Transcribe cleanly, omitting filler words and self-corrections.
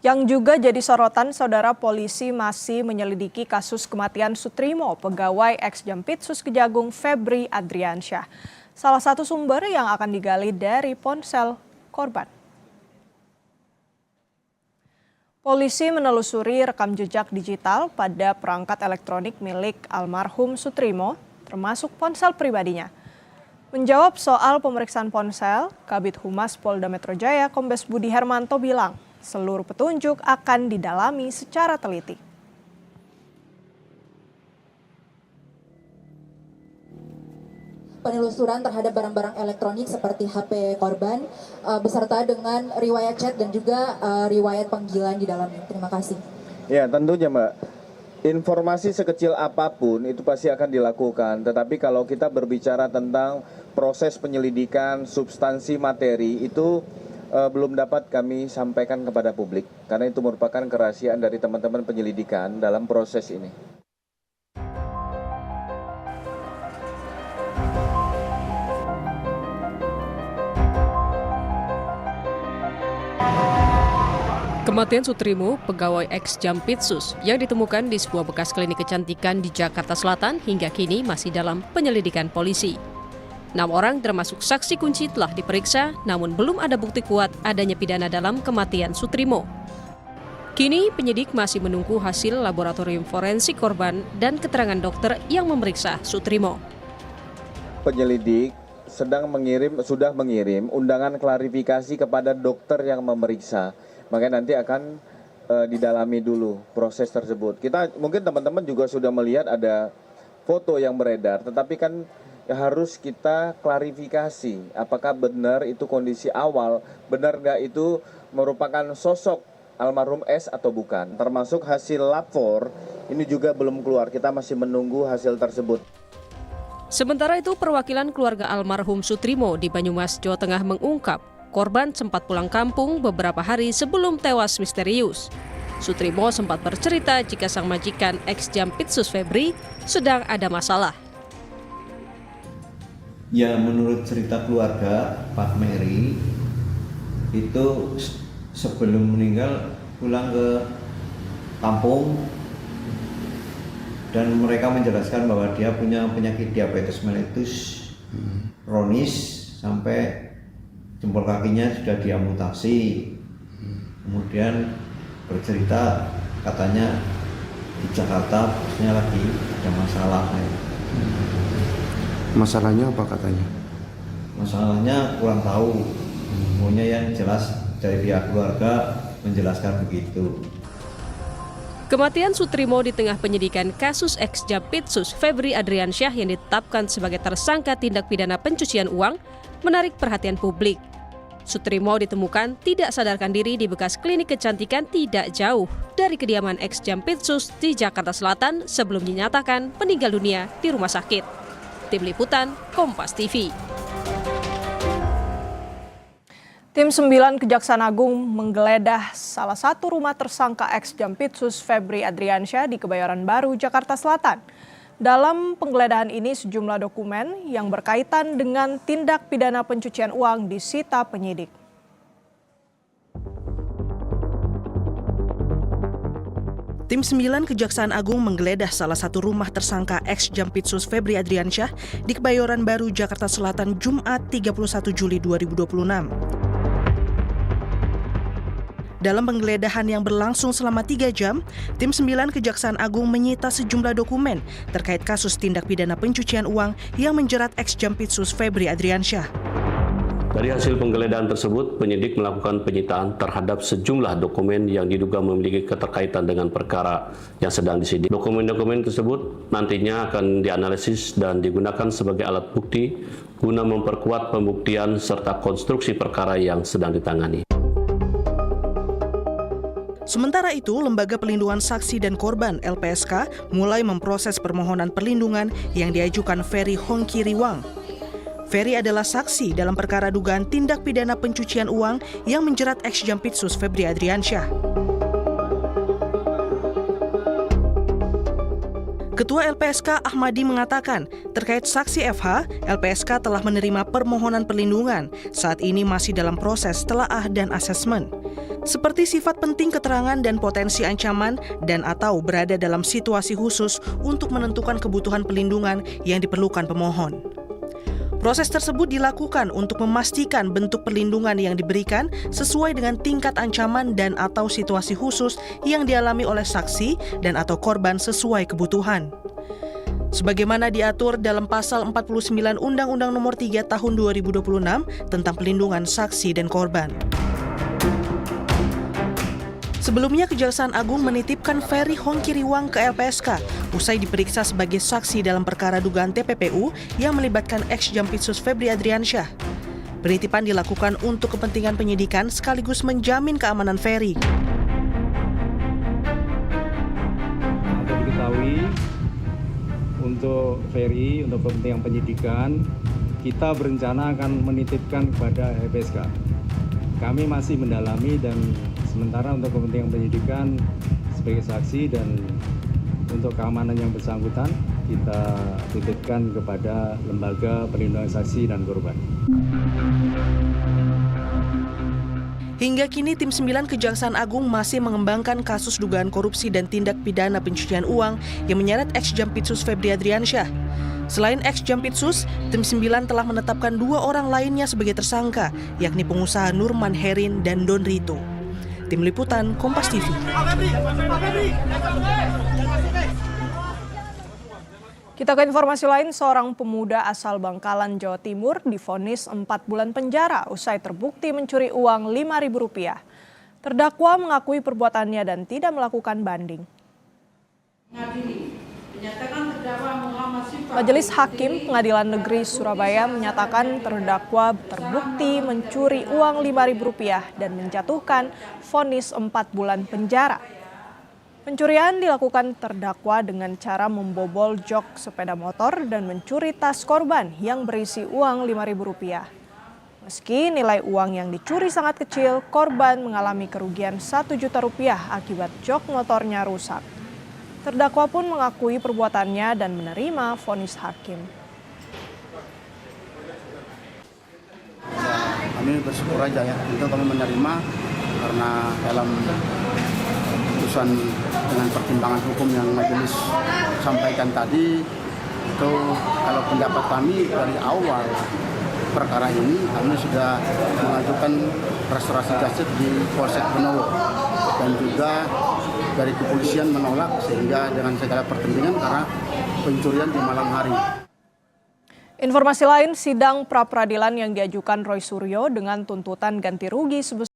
Yang juga jadi sorotan, saudara, polisi masih menyelidiki kasus kematian Sutrimo, pegawai ex-Jampitsus Kejagung Febri Adriansyah. Salah satu sumber yang akan digali dari ponsel korban. Polisi menelusuri rekam jejak digital pada perangkat elektronik milik almarhum Sutrimo, termasuk ponsel pribadinya. Menjawab soal pemeriksaan ponsel, Kabid Humas Polda Metro Jaya Kombes Budi Hermanto bilang, seluruh petunjuk akan didalami secara teliti. Penelusuran terhadap barang-barang elektronik seperti HP korban beserta dengan riwayat chat dan juga riwayat panggilan di dalamnya. Terima kasih. Ya, tentunya Mbak. Informasi sekecil apapun itu pasti akan dilakukan. Tetapi kalau kita berbicara tentang proses penyelidikan, substansi materi itu belum dapat kami sampaikan kepada publik. Karena itu merupakan kerahasiaan dari teman-teman penyelidikan dalam proses ini. Kematian Sutrimo, pegawai ex-Jampitsus yang ditemukan di sebuah bekas klinik kecantikan di Jakarta Selatan hingga kini masih dalam penyelidikan polisi. 6 orang termasuk saksi kunci telah diperiksa, namun belum ada bukti kuat adanya pidana dalam kematian Sutrimo. Kini penyidik masih menunggu hasil laboratorium forensik korban dan keterangan dokter yang memeriksa Sutrimo. Penyelidik sudah mengirim undangan klarifikasi kepada dokter yang memeriksa. Makanya nanti akan didalami dulu proses tersebut. Mungkin teman-teman juga sudah melihat ada foto yang beredar, tetapi kan harus kita klarifikasi apakah benar itu kondisi awal, benar nggak itu merupakan sosok almarhum S atau bukan. Termasuk hasil lapor ini juga belum keluar, kita masih menunggu hasil tersebut. Sementara itu, perwakilan keluarga almarhum Sutrimo di Banyumas, Jawa Tengah mengungkap korban sempat pulang kampung beberapa hari sebelum tewas misterius. Sutrimo sempat bercerita jika sang majikan ex-Jampitsus Febri sedang ada masalah. Ya, menurut cerita keluarga Pak Mary itu sebelum meninggal pulang ke kampung dan mereka menjelaskan bahwa dia punya penyakit diabetes mellitus kronis sampai jempol kakinya sudah diamputasi. Kemudian bercerita katanya di Jakarta bosnya lagi ada masalah. Masalahnya apa katanya? Masalahnya kurang tahu. Pokoknya yang jelas dari pihak keluarga menjelaskan begitu. Kematian Sutrimo di tengah penyidikan kasus ex-Jampitsus Febri Adriansyah yang ditetapkan sebagai tersangka tindak pidana pencucian uang menarik perhatian publik. Sutrimo ditemukan tidak sadarkan diri di bekas klinik kecantikan tidak jauh dari kediaman ex-Jampitsus di Jakarta Selatan sebelum dinyatakan meninggal dunia di rumah sakit. Tim Liputan, Kompas TV. Tim 9 Kejaksaan Agung menggeledah salah satu rumah tersangka ex-Jampitsus Febri Adriansyah di Kebayoran Baru, Jakarta Selatan. Dalam penggeledahan ini sejumlah dokumen yang berkaitan dengan tindak pidana pencucian uang disita penyidik. Tim 9 Kejaksaan Agung menggeledah salah satu rumah tersangka ex-Jampitsus Febri Adriansyah di Kebayoran Baru, Jakarta Selatan, Jumat 31 Juli 2026. Dalam penggeledahan yang berlangsung selama 3 jam, Tim 9 Kejaksaan Agung menyita sejumlah dokumen terkait kasus tindak pidana pencucian uang yang menjerat ex-Jampitsus Febri Adriansyah. Dari hasil penggeledahan tersebut, penyidik melakukan penyitaan terhadap sejumlah dokumen yang diduga memiliki keterkaitan dengan perkara yang sedang disidik. Dokumen-dokumen tersebut nantinya akan dianalisis dan digunakan sebagai alat bukti guna memperkuat pembuktian serta konstruksi perkara yang sedang ditangani. Sementara itu, Lembaga Pelindungan Saksi dan Korban (LPSK) mulai memproses permohonan perlindungan yang diajukan Ferry Hongki Riwang. Ferry adalah saksi dalam perkara dugaan tindak pidana pencucian uang yang menjerat ex-Jampitsus Febri Adriansyah. Ketua LPSK Ahmadi mengatakan, terkait saksi FH, LPSK telah menerima permohonan perlindungan. Saat ini masih dalam proses telaah dan asesmen. seperti sifat penting keterangan dan potensi ancaman dan atau berada dalam situasi khusus untuk menentukan kebutuhan pelindungan yang diperlukan pemohon. Proses tersebut dilakukan untuk memastikan bentuk perlindungan yang diberikan sesuai dengan tingkat ancaman dan atau situasi khusus yang dialami oleh saksi dan atau korban sesuai kebutuhan. Sebagaimana diatur dalam pasal 49 Undang-Undang Nomor 3 Tahun 2026 tentang pelindungan saksi dan korban. Sebelumnya, Kejaksaan Agung menitipkan Ferry Hongkiriwang ke LPSK usai diperiksa sebagai saksi dalam perkara dugaan TPPU yang melibatkan ex-Jampitsus Febri Adriansyah. Penitipan dilakukan untuk kepentingan penyidikan sekaligus menjamin keamanan Ferry. Untuk diketahui, untuk Ferry, untuk kepentingan penyidikan, kita berencana akan menitipkan kepada LPSK. Kami masih mendalami dan sementara untuk kepentingan penyidikan sebagai saksi dan untuk keamanan yang bersangkutan kita titipkan kepada Lembaga Perlindungan Saksi dan Korban. Hingga kini tim 9 Kejaksaan Agung masih mengembangkan kasus dugaan korupsi dan tindak pidana pencucian uang yang menyeret ex-Jampitsus Febri Adriansyah. Selain ex-Jampitsus, tim 9 telah menetapkan 2 orang lainnya sebagai tersangka, yakni pengusaha Nurman Herin dan Don Rito. Tim Liputan Kompas TV. Kita ke informasi lain, seorang pemuda asal Bangkalan, Jawa Timur divonis 4 bulan penjara usai terbukti mencuri uang Rp5.000. Terdakwa mengakui perbuatannya dan tidak melakukan banding. Majelis Hakim Pengadilan Negeri Surabaya menyatakan terdakwa terbukti mencuri uang Rp5.000 dan menjatuhkan vonis 4 bulan penjara. Pencurian dilakukan terdakwa dengan cara membobol jok sepeda motor dan mencuri tas korban yang berisi uang Rp5.000. Meski nilai uang yang dicuri sangat kecil, korban mengalami kerugian Rp1 juta akibat jok motornya rusak. Terdakwa pun mengakui perbuatannya dan menerima vonis hakim. Kami bersyukur aja ya, itu kami menerima karena dalam keputusan dengan pertimbangan hukum yang majelis sampaikan tadi, itu kalau pendapat kami dari awal perkara ini kami sudah mengajukan restorasi jasad di Polsek Benowo dan juga dari kepolisian menolak sehingga dengan segala pertimbangan karena pencurian di malam hari. Informasi lain, sidang pra-peradilan yang diajukan Roy Suryo dengan tuntutan ganti rugi sebesar